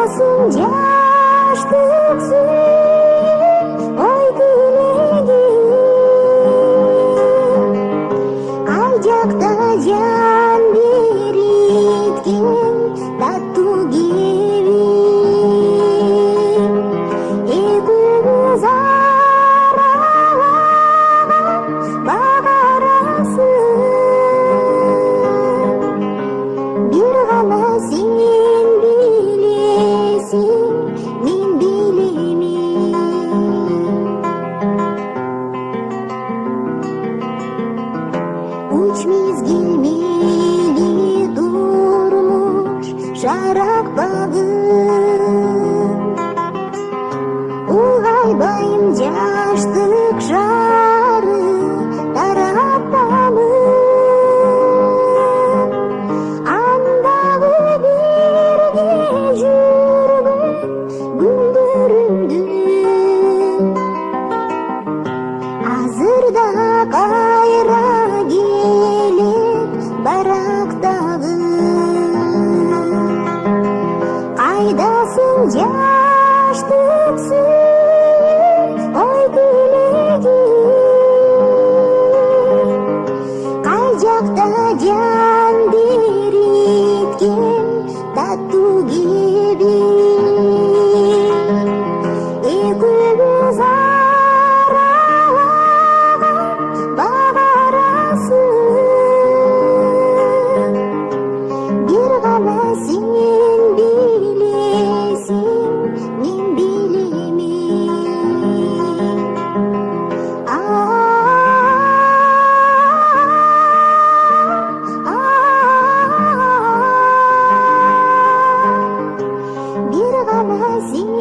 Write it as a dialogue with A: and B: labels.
A: жаш төксін ой тілегім қай жақта жан беріткен тату кебек екеуміз аралаған бақ арасын бір ғана сен білесің мен білемін үш мезгілмелі тұрмыш жарақ бағым ұлғайбайым жаштық жары таратпамын андағы бірге жүргін күндерімді азырда қайра келіп барақтағы қайдасың жаш төксін ой тілегім қай жақта жан беріткен тату кебек екеуміз аралаған бақ арасын бір ғана сен білесің мен білемін бір ғана сен